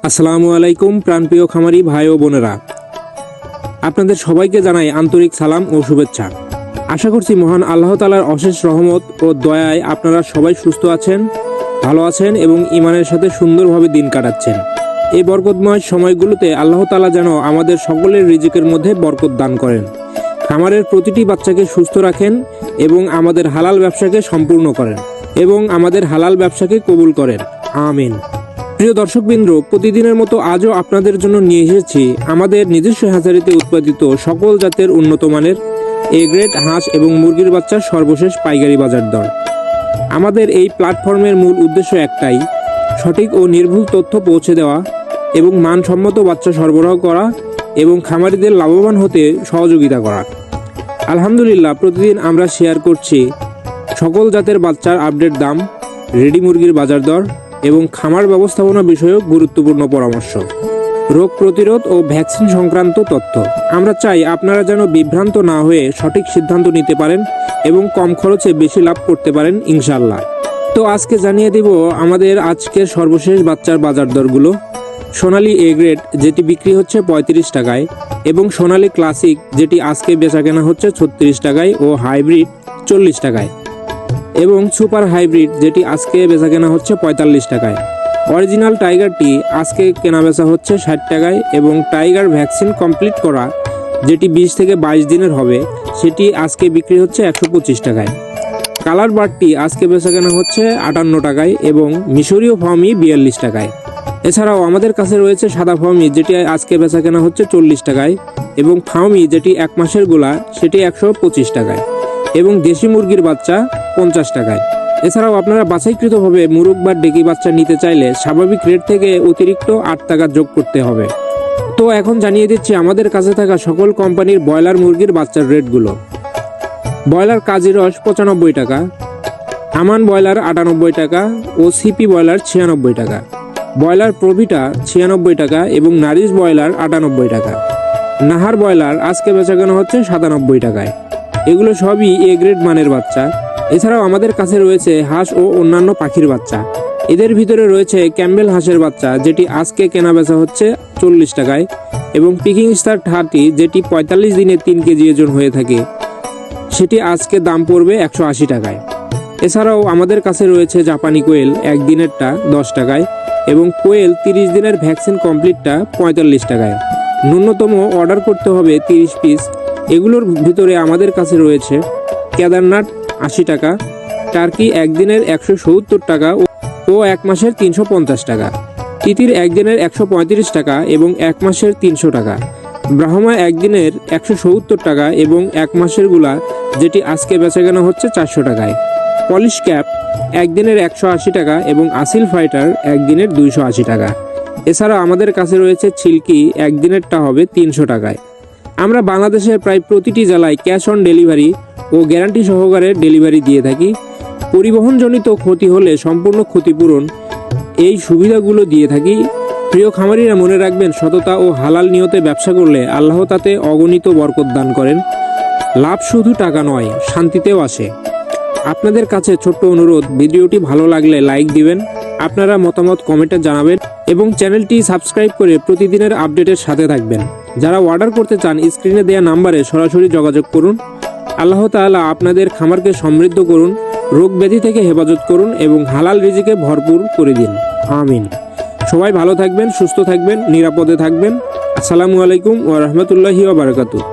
আসসালামু আলাইকুম প্রাণপ্রিয় খামারি ভাই ও বোনেরা, আপনাদের সবাইকে জানাই আন্তরিক সালাম ও শুভেচ্ছা। আশা করছি মহান আল্লাহ তাআলার অশেষ রহমত ও দয়ায় আপনারা সবাই সুস্থ আছেন, ভালো আছেন এবং ঈমানের সাথে সুন্দরভাবে দিন কাটাচ্ছেন। এই বরকতময় সময়গুলোতে আল্লাহ তাআলা যেন আমাদের সকলের রিজিকের মধ্যে বরকত দান করেন, খামারের প্রতিটি বাচ্চাকে সুস্থ রাখেন এবং আমাদের হালাল ব্যবসাকে সম্পূর্ণ করেন এবং আমাদের হালাল ব্যবসাকে কবুল করেন। আমিন। প্রিয় দর্শকবৃন্দ, প্রতিদিনের মতো আজও আপনাদের জন্য নিয়ে এসেছি আমাদের নিজস্ব হ্যাচারিতে উৎপাদিত সকল জাতের উন্নত মানের এ গ্রেড হাঁস এবং মুরগির বাচ্চার সর্বশেষ পাইকারি বাজার দর। আমাদের এই প্ল্যাটফর্মের মূল উদ্দেশ্য একটাই, সঠিক ও নির্ভুল তথ্য পৌঁছে দেওয়া এবং মানসম্মত বাচ্চা সরবরাহ করা এবং খামারিদের লাভবান হতে সহযোগিতা করা। আলহামদুলিল্লাহ, প্রতিদিন আমরা শেয়ার করছি সকল জাতের বাচ্চার আপডেট দাম, রেডি মুরগির বাজার দর এবং খামার ব্যবস্থাপনা বিষয়ক গুরুত্বপূর্ণ পরামর্শ, রোগ প্রতিরোধ ও ভ্যাকসিন সংক্রান্ত তথ্য। আমরা চাই আপনারা যেন বিভ্রান্ত না হয়ে সঠিক সিদ্ধান্ত নিতে পারেন এবং কম খরচে বেশি লাভ করতে পারেন ইনশাআল্লাহ। তো আজকে জানিয়ে দেব আমাদের আজকের সর্বশেষ বাচ্চার বাজার দরগুলো। সোনালী এ গ্রেড যেটি বিক্রি হচ্ছে 35 টাকায় এবং সোনালী ক্লাসিক যেটি আজকে বেচাকেনা হচ্ছে 36 টাকায় ও হাইব্রিড 40 টাকায় এবং সুপার হাইব্রিড যেটি আজকে বেচাকেনা হচ্ছে 45 টাকায়। অরিজিনাল টাইগারটি আজকে কেনা বেচা হচ্ছে 60 টাকায় এবং টাইগার ভ্যাকসিন কমপ্লিট করা যেটি 20 থেকে 22 দিনের হবে সেটি আজকে বিক্রি হচ্ছে 125 টাকায়। কালার বার্ডটি আজকে বেচাকেনা হচ্ছে 58 টাকায় এবং মিশরীয় ফার্মি 42 টাকায়। এছাড়াও আমাদের কাছে রয়েছে সাদা ফার্মি যেটি আজকে বেচাকেনা হচ্ছে 40 টাকায় এবং ফার্মি যেটি 1 মাসের গোলা সেটি 125 টাকায় এবং দেশি মুরগির বাচ্চা 50 টাকায়। এছাড়াও আপনারা বাছাইকৃতভাবে মুরগ বা ডেকি বাচ্চা নিতে চাইলে স্বাভাবিক রেট থেকে অতিরিক্ত 8 টাকা যোগ করতে হবে। তো এখন জানিয়ে দিচ্ছি আমাদের কাছে থাকা সকল কোম্পানির ব্রয়লার মুরগির বাচ্চার রেটগুলো। ব্রয়লার কাজিরস 95 টাকা, আমান ব্রয়লার 98 টাকা ও সিপি ব্রয়লার 96 টাকা, ব্রয়লার প্রভিটা 96 টাকা এবং নারিশ ব্রয়লার 98 টাকা। নাহার ব্রয়লার আজকে বেচাকেনা হচ্ছে 97 টাকায়। এগুলো সবই এ গ্রেড মানের বাচ্চা। এছাড়াও আমাদের কাছে রয়েছে হাঁস ও অন্যান্য পাখির বাচ্চা। এদের ভিতরে রয়েছে ক্যাম্বেল হাঁসের বাচ্চা যেটি আজকে কেনা বেচা হচ্ছে 40 টাকায় এবং পিকিং স্টার 30 যেটি 45 দিনে 3 কেজি ওজন হয়ে থাকে সেটি আজকে দাম পড়বে 180 টাকায়। এছাড়াও আমাদের কাছে রয়েছে জাপানি কোয়েল একদিনেরটা 10 টাকায় এবং কোয়েল 30 দিনের ভ্যাকসিন কমপ্লিটটা 45 টাকায়। ন্যূনতম অর্ডার করতে হবে 30 পিস। এগুলোর ভিতরে আমাদের কাছে রয়েছে কেদারনাথ 80 টাকা, টার্কি একদিনের 170 টাকা ও 1 মাসের 350 টাকা, তিতির একদিনের 135 টাকা এবং 1 মাসের 300 টাকা, ব্রাহ্মা একদিনের 170 টাকা এবং 1 মাসের গুলা যেটি আজকে বেচাকেনা হচ্ছে 400 টাকায়, পলিশ ক্যাপ একদিনের 180 টাকা এবং আসিল ফাইটার একদিনের 280 টাকা। এছাড়া আমাদের কাছে রয়েছে ছিলকি একদিনেরটা হবে 300 টাকায়। আমরা বাংলাদেশের প্রায় প্রতিটি জেলায় ক্যাশ অন ডেলিভারি ও গ্যারান্টি সহকারে ডেলিভারি দিয়ে থাকি। পরিবহনজনিত ক্ষতি হলে সম্পূর্ণ ক্ষতিপূরণ এই সুবিধাগুলো দিয়ে থাকি। প্রিয় খামারিরা মনে রাখবেন, সততা ও হালাল নিয়তে ব্যবসা করলে আল্লাহ তাতে অগণিত বরকত দান করেন। লাভ শুধু টাকা নয়, শান্তিতেও আসে। আপনাদের কাছে ছোট্ট অনুরোধ, ভিডিওটি ভালো লাগলে লাইক দিবেন, আপনারা মতামত কমেন্টে জানাবেন এবং চ্যানেলটি সাবস্ক্রাইব করে প্রতিদিনের আপডেটের সাথে থাকবেন। যারা অর্ডার করতে চান স্ক্রিনে দেওয়া নাম্বারে সরাসরি যোগাযোগ করুন। আল্লাহ তাআলা আপনাদের খামারকে সমৃদ্ধ করুন, রোগ ব্যাধি থেকে হেফাজত করুন এবং হালাল রিজিকে ভরপুর করে দিন। আমিন। সবাই ভালো থাকবেন, সুস্থ থাকবেন, নিরাপদে থাকবেন। আসসালামু আলাইকুম ওয়া রাহমাতুল্লাহি ওয়া বারাকাতুহু।